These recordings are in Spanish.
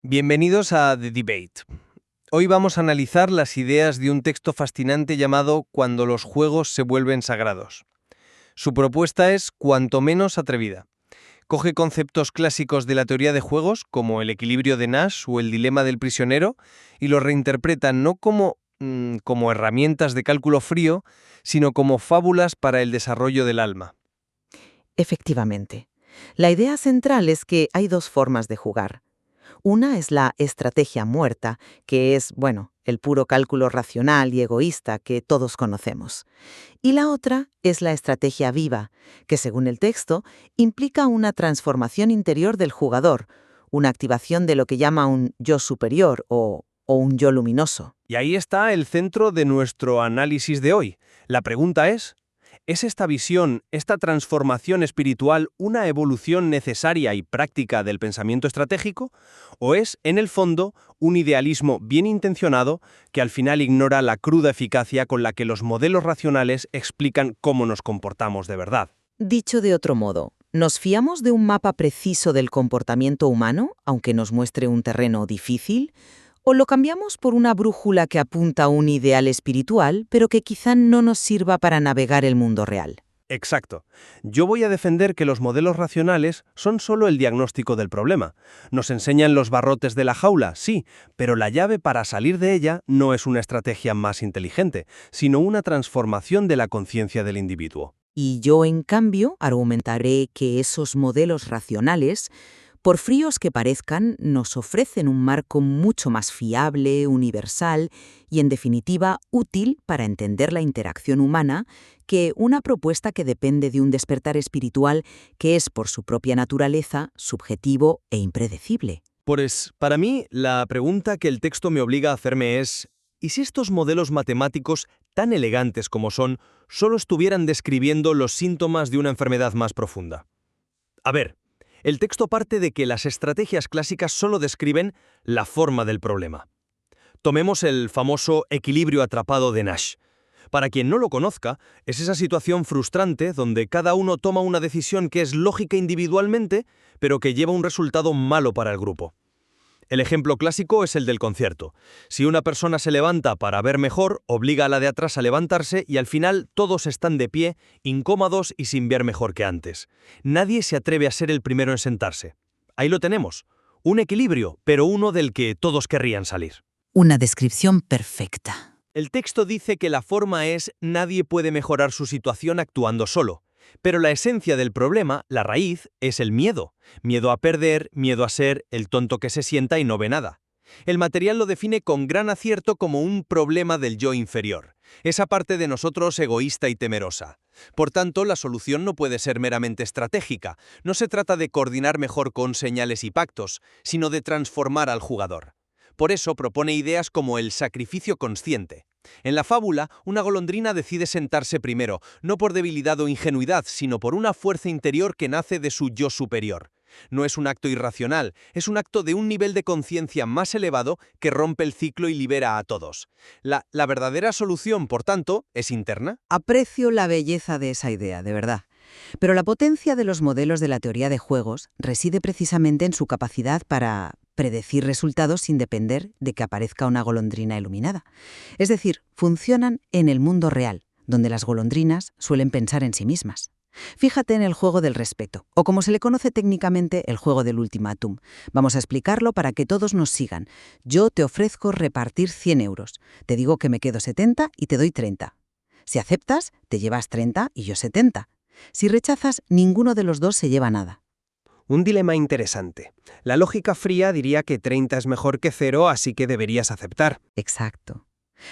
Bienvenidos a The Debate. Hoy vamos a analizar las ideas de un texto fascinante llamado Cuando los juegos se vuelven sagrados. Su propuesta es cuanto menos atrevida. Coge conceptos clásicos de la teoría de juegos, como el equilibrio de Nash o el dilema del prisionero, y los reinterpreta no como herramientas de cálculo frío, sino como fábulas para el desarrollo del alma. Efectivamente. La idea central es que hay dos formas de jugar. Una es la estrategia muerta, que es, el puro cálculo racional y egoísta que todos conocemos. Y la otra es la estrategia viva, que según el texto implica una transformación interior del jugador, una activación de lo que llama un yo superior o un yo luminoso. Y ahí está el centro de nuestro análisis de hoy. La pregunta ¿es esta visión, esta transformación espiritual, una evolución necesaria y práctica del pensamiento estratégico? ¿O es, en el fondo, un idealismo bien intencionado que al final ignora la cruda eficacia con la que los modelos racionales explican cómo nos comportamos de verdad? Dicho de otro modo, ¿nos fiamos de un mapa preciso del comportamiento humano, aunque nos muestre un terreno difícil? ¿O lo cambiamos por una brújula que apunta a un ideal espiritual, pero que quizá no nos sirva para navegar el mundo real? Exacto. Yo voy a defender que los modelos racionales son solo el diagnóstico del problema. Nos enseñan los barrotes de la jaula, sí, pero la llave para salir de ella no es una estrategia más inteligente, sino una transformación de la conciencia del individuo. Y yo, en cambio, argumentaré que esos modelos racionales, por fríos que parezcan, nos ofrecen un marco mucho más fiable, universal y, en definitiva, útil para entender la interacción humana que una propuesta que depende de un despertar espiritual que es, por su propia naturaleza, subjetivo e impredecible. Pues, para mí, la pregunta que el texto me obliga a hacerme es, ¿y si estos modelos matemáticos, tan elegantes como son, solo estuvieran describiendo los síntomas de una enfermedad más profunda? A ver, el texto parte de que las estrategias clásicas solo describen la forma del problema. Tomemos el famoso equilibrio atrapado de Nash. Para quien no lo conozca, es esa situación frustrante donde cada uno toma una decisión que es lógica individualmente, pero que lleva un resultado malo para el grupo. El ejemplo clásico es el del concierto. Si una persona se levanta para ver mejor, obliga a la de atrás a levantarse y al final todos están de pie, incómodos y sin ver mejor que antes. Nadie se atreve a ser el primero en sentarse. Ahí lo tenemos. Un equilibrio, pero uno del que todos querrían salir. Una descripción perfecta. El texto dice que la forma es nadie puede mejorar su situación actuando solo. Pero la esencia del problema, la raíz, es el miedo. Miedo a perder, miedo a ser el tonto que se sienta y no ve nada. El material lo define con gran acierto como un problema del yo inferior, esa parte de nosotros egoísta y temerosa. Por tanto, la solución no puede ser meramente estratégica. No se trata de coordinar mejor con señales y pactos, sino de transformar al jugador. Por eso propone ideas como el sacrificio consciente. En la fábula, una golondrina decide sentarse primero, no por debilidad o ingenuidad, sino por una fuerza interior que nace de su yo superior. No es un acto irracional, es un acto de un nivel de conciencia más elevado que rompe el ciclo y libera a todos. La verdadera solución, por tanto, es interna. Aprecio la belleza de esa idea, de verdad. Pero la potencia de los modelos de la teoría de juegos reside precisamente en su capacidad para predecir resultados sin depender de que aparezca una golondrina iluminada. Es decir, funcionan en el mundo real, donde las golondrinas suelen pensar en sí mismas. Fíjate en el juego del respeto, o como se le conoce técnicamente, el juego del ultimátum. Vamos a explicarlo para que todos nos sigan. Yo te ofrezco repartir 100 euros. Te digo que me quedo 70 y te doy 30. Si aceptas, te llevas 30 y yo 70. Si rechazas, ninguno de los dos se lleva nada. Un dilema interesante. La lógica fría diría que 30 es mejor que 0, así que deberías aceptar. Exacto.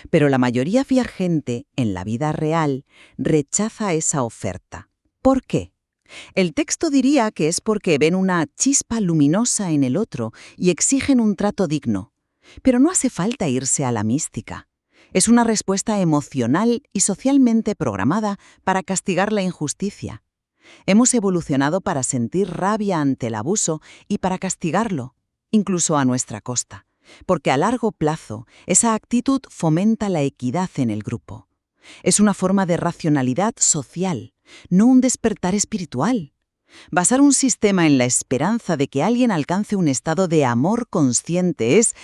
Pero la mayoría viajante, en la vida real, rechaza esa oferta. ¿Por qué? El texto diría que es porque ven una chispa luminosa en el otro y exigen un trato digno. Pero no hace falta irse a la mística. Es una respuesta emocional y socialmente programada para castigar la injusticia. Hemos evolucionado para sentir rabia ante el abuso y para castigarlo, incluso a nuestra costa, porque a largo plazo esa actitud fomenta la equidad en el grupo. Es una forma de racionalidad social, no un despertar espiritual. Basar un sistema en la esperanza de que alguien alcance un estado de amor consciente es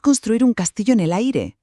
construir un castillo en el aire.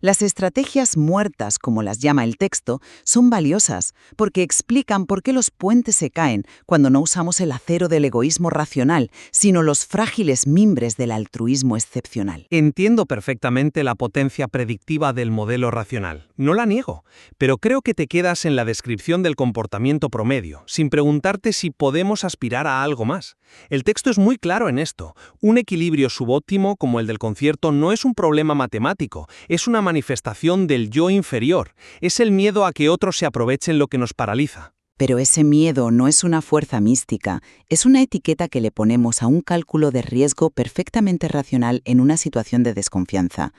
Las estrategias muertas, como las llama el texto, son valiosas porque explican por qué los puentes se caen cuando no usamos el acero del egoísmo racional, sino los frágiles mimbres del altruismo excepcional. Entiendo perfectamente la potencia predictiva del modelo racional. No la niego, pero creo que te quedas en la descripción del comportamiento promedio, sin preguntarte si podemos aspirar a algo más. El texto es muy claro en esto. Un equilibrio subóptimo como el del concierto no es un problema matemático, es una manifestación del yo inferior. Es el miedo a que otros se aprovechen lo que nos paraliza. Pero ese miedo no es una fuerza mística, es una etiqueta que le ponemos a un cálculo de riesgo perfectamente racional en una situación de desconfianza.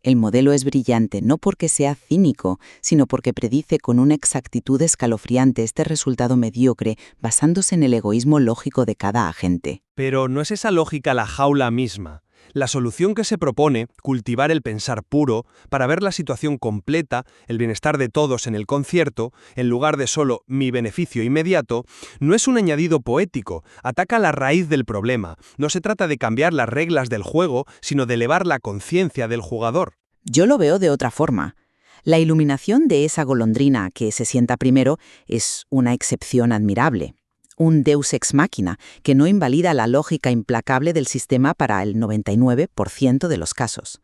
El modelo es brillante no porque sea cínico, sino porque predice con una exactitud escalofriante este resultado mediocre basándose en el egoísmo lógico de cada agente. Pero ¿no es esa lógica la jaula misma? La solución que se propone, cultivar el pensar puro, para ver la situación completa, el bienestar de todos en el concierto, en lugar de solo mi beneficio inmediato, no es un añadido poético, ataca la raíz del problema. No se trata de cambiar las reglas del juego, sino de elevar la conciencia del jugador. Yo lo veo de otra forma. La iluminación de esa golondrina que se sienta primero es una excepción admirable. Un deus ex machina que no invalida la lógica implacable del sistema para el 99% de los casos.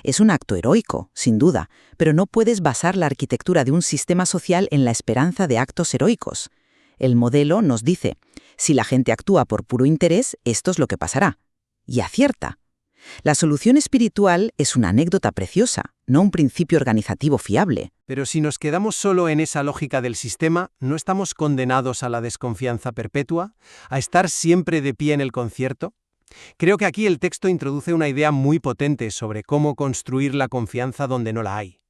Es un acto heroico, sin duda, pero no puedes basar la arquitectura de un sistema social en la esperanza de actos heroicos. El modelo nos dice, si la gente actúa por puro interés, esto es lo que pasará. Y acierta. La solución espiritual es una anécdota preciosa, no un principio organizativo fiable. Pero si nos quedamos solo en esa lógica del sistema, ¿no estamos condenados a la desconfianza perpetua? ¿A estar siempre de pie en el concierto? Creo que aquí el texto introduce una idea muy potente sobre cómo construir la confianza donde no la hay.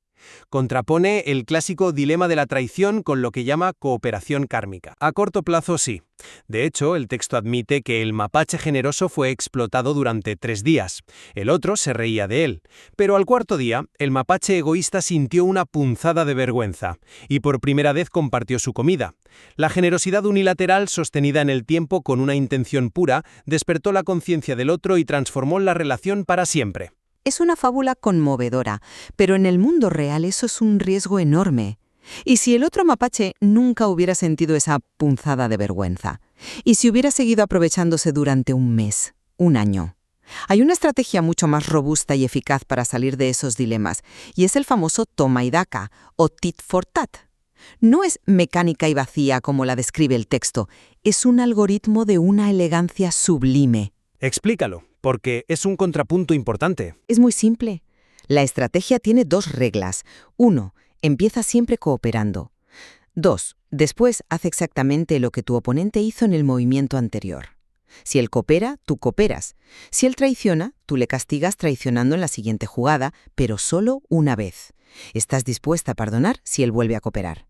Contrapone el clásico dilema de la traición con lo que llama cooperación kármica. A corto plazo, sí. De hecho, el texto admite que el mapache generoso fue explotado durante 3 días. El otro se reía de él. Pero al cuarto día, el mapache egoísta sintió una punzada de vergüenza y por primera vez compartió su comida. La generosidad unilateral, sostenida en el tiempo con una intención pura, despertó la conciencia del otro y transformó la relación para siempre. Es una fábula conmovedora, pero en el mundo real eso es un riesgo enorme. ¿Y si el otro mapache nunca hubiera sentido esa punzada de vergüenza? ¿Y si hubiera seguido aprovechándose durante un mes, un año? Hay una estrategia mucho más robusta y eficaz para salir de esos dilemas, y es el famoso toma y daca, o tit for tat. No es mecánica y vacía como la describe el texto, es un algoritmo de una elegancia sublime. Explícalo, porque es un contrapunto importante. Es muy simple. La estrategia tiene 2 reglas. 1. Empieza siempre cooperando. 2. Después hace exactamente lo que tu oponente hizo en el movimiento anterior. Si él coopera, tú cooperas. Si él traiciona, tú le castigas traicionando en la siguiente jugada, pero solo una vez. Estás dispuesta a perdonar si él vuelve a cooperar.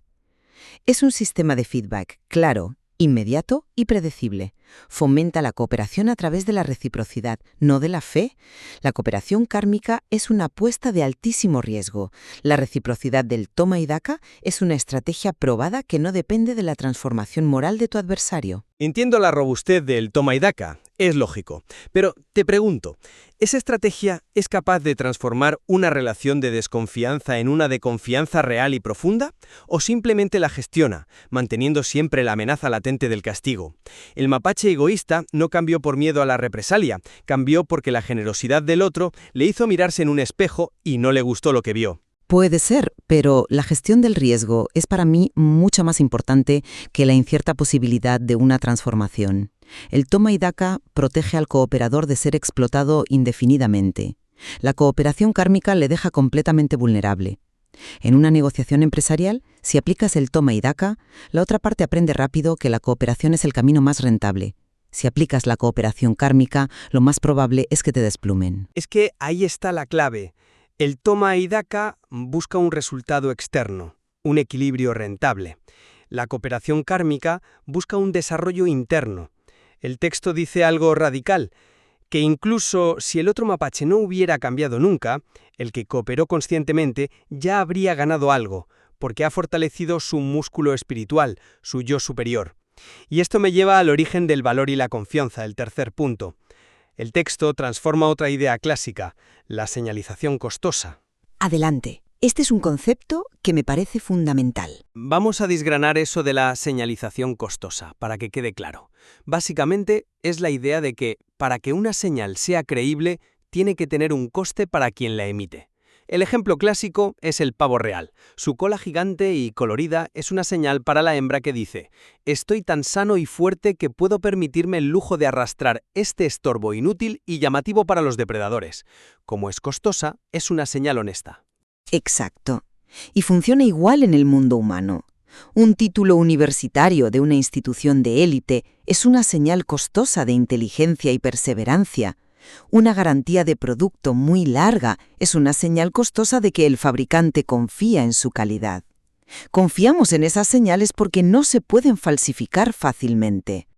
Es un sistema de feedback claro, inmediato y predecible. Fomenta la cooperación a través de la reciprocidad, no de la fe. La cooperación kármica es una apuesta de altísimo riesgo. La reciprocidad del toma y daca es una estrategia probada que no depende de la transformación moral de tu adversario. Entiendo la robustez del toma y daca, es lógico. Pero te pregunto, ¿esa estrategia es capaz de transformar una relación de desconfianza en una de confianza real y profunda? ¿O simplemente la gestiona, manteniendo siempre la amenaza latente del castigo? El mapache egoísta no cambió por miedo a la represalia, cambió porque la generosidad del otro le hizo mirarse en un espejo y no le gustó lo que vio. Puede ser, pero la gestión del riesgo es para mí mucho más importante que la incierta posibilidad de una transformación. El toma y daca protege al cooperador de ser explotado indefinidamente. La cooperación kármica le deja completamente vulnerable. En una negociación empresarial, si aplicas el toma y daca, la otra parte aprende rápido que la cooperación es el camino más rentable. Si aplicas la cooperación kármica, lo más probable es que te desplumen. Es que ahí está la clave. El toma y daca busca un resultado externo, un equilibrio rentable. La cooperación kármica busca un desarrollo interno. El texto dice algo radical, que incluso si el otro mapache no hubiera cambiado nunca, el que cooperó conscientemente ya habría ganado algo, porque ha fortalecido su músculo espiritual, su yo superior. Y esto me lleva al origen del valor y la confianza, el tercer punto. El texto transforma otra idea clásica, la señalización costosa. Adelante. Este es un concepto que me parece fundamental. Vamos a desgranar eso de la señalización costosa, para que quede claro. Básicamente, es la idea de que, para que una señal sea creíble, tiene que tener un coste para quien la emite. El ejemplo clásico es el pavo real. Su cola gigante y colorida es una señal para la hembra que dice: «Estoy tan sano y fuerte que puedo permitirme el lujo de arrastrar este estorbo inútil y llamativo para los depredadores». Como es costosa, es una señal honesta. Exacto. Y funciona igual en el mundo humano. Un título universitario de una institución de élite es una señal costosa de inteligencia y perseverancia. Una garantía de producto muy larga es una señal costosa de que el fabricante confía en su calidad. Confiamos en esas señales porque no se pueden falsificar fácilmente.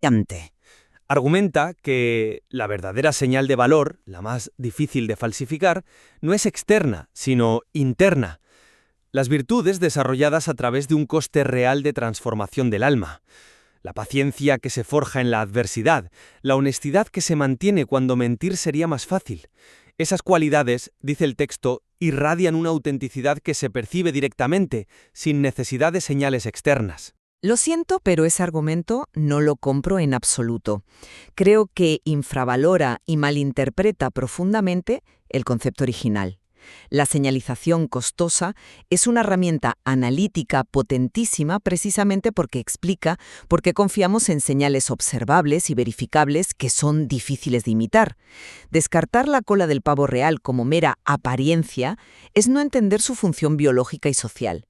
Argumenta que la verdadera señal de valor, la más difícil de falsificar, no es externa, sino interna. Las virtudes desarrolladas a través de un coste real de transformación del alma. La paciencia que se forja en la adversidad, la honestidad que se mantiene cuando mentir sería más fácil. Esas cualidades, dice el texto, irradian una autenticidad que se percibe directamente, sin necesidad de señales externas. Lo siento, pero ese argumento no lo compro en absoluto. Creo que infravalora y malinterpreta profundamente el concepto original. La señalización costosa es una herramienta analítica potentísima precisamente porque explica por qué confiamos en señales observables y verificables que son difíciles de imitar. Descartar la cola del pavo real como mera apariencia es no entender su función biológica y social.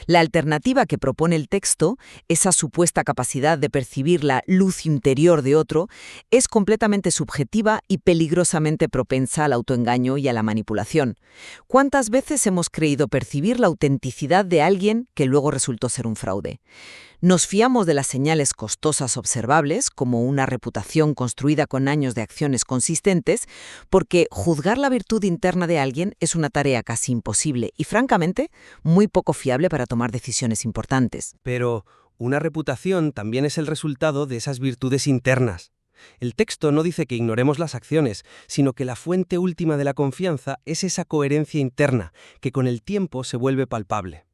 La alternativa que propone el texto, esa supuesta capacidad de percibir la luz interior de otro, es completamente subjetiva y peligrosamente propensa al autoengaño y a la manipulación. ¿Cuántas veces hemos creído percibir la autenticidad de alguien que luego resultó ser un fraude? Nos fiamos de las señales costosas observables, como una reputación construida con años de acciones consistentes, porque juzgar la virtud interna de alguien es una tarea casi imposible y, francamente, muy poco fiable para tomar decisiones importantes. Pero una reputación también es el resultado de esas virtudes internas. El texto no dice que ignoremos las acciones, sino que la fuente última de la confianza es esa coherencia interna, que con el tiempo se vuelve palpable.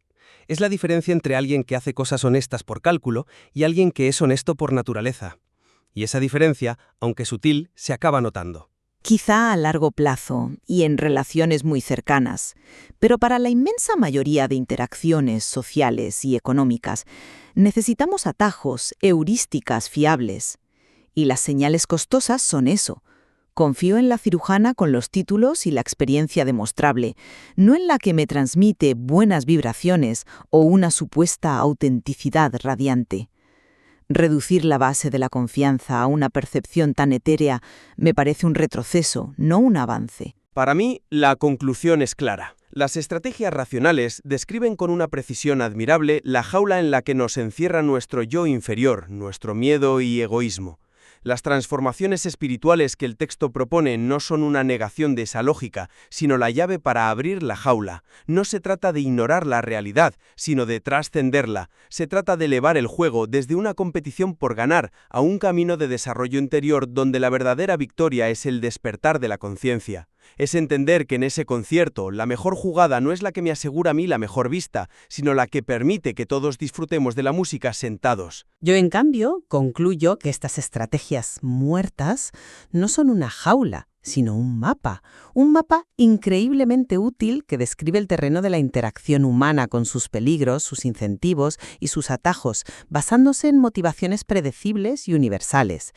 Es la diferencia entre alguien que hace cosas honestas por cálculo y alguien que es honesto por naturaleza. Y esa diferencia, aunque sutil, se acaba notando. Quizá a largo plazo y en relaciones muy cercanas, pero para la inmensa mayoría de interacciones sociales y económicas, necesitamos atajos, heurísticas fiables. Y las señales costosas son eso. Confío en la cirujana con los títulos y la experiencia demostrable, no en la que me transmite buenas vibraciones o una supuesta autenticidad radiante. Reducir la base de la confianza a una percepción tan etérea me parece un retroceso, no un avance. Para mí, la conclusión es clara. Las estrategias racionales describen con una precisión admirable la jaula en la que nos encierra nuestro yo inferior, nuestro miedo y egoísmo. Las transformaciones espirituales que el texto propone no son una negación de esa lógica, sino la llave para abrir la jaula. No se trata de ignorar la realidad, sino de trascenderla. Se trata de elevar el juego desde una competición por ganar a un camino de desarrollo interior donde la verdadera victoria es el despertar de la conciencia. Es entender que en ese concierto la mejor jugada no es la que me asegura a mí la mejor vista, sino la que permite que todos disfrutemos de la música sentados. Yo, en cambio, concluyo que estas estrategias muertas no son una jaula, sino un mapa increíblemente útil que describe el terreno de la interacción humana con sus peligros, sus incentivos y sus atajos, basándose en motivaciones predecibles y universales.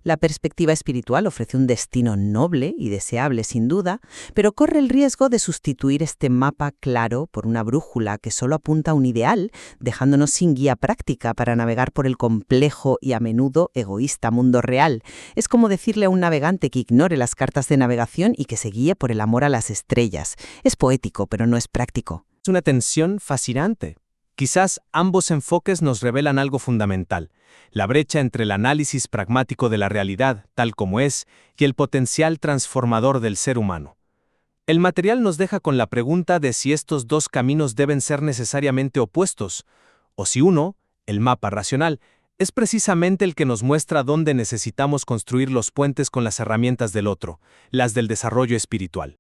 La perspectiva espiritual ofrece un destino noble y deseable sin duda, pero corre el riesgo de sustituir este mapa claro por una brújula que solo apunta a un ideal, dejándonos sin guía práctica para navegar por el complejo y a menudo egoísta mundo real. Es como decirle a un navegante que ignore las cartas de navegación y que se guíe por el amor a las estrellas. Es poético, pero no es práctico. Es una tensión fascinante. Quizás ambos enfoques nos revelan algo fundamental: la brecha entre el análisis pragmático de la realidad, tal como es, y el potencial transformador del ser humano. El material nos deja con la pregunta de si estos dos caminos deben ser necesariamente opuestos, o si uno, el mapa racional, es precisamente el que nos muestra dónde necesitamos construir los puentes con las herramientas del otro, las del desarrollo espiritual.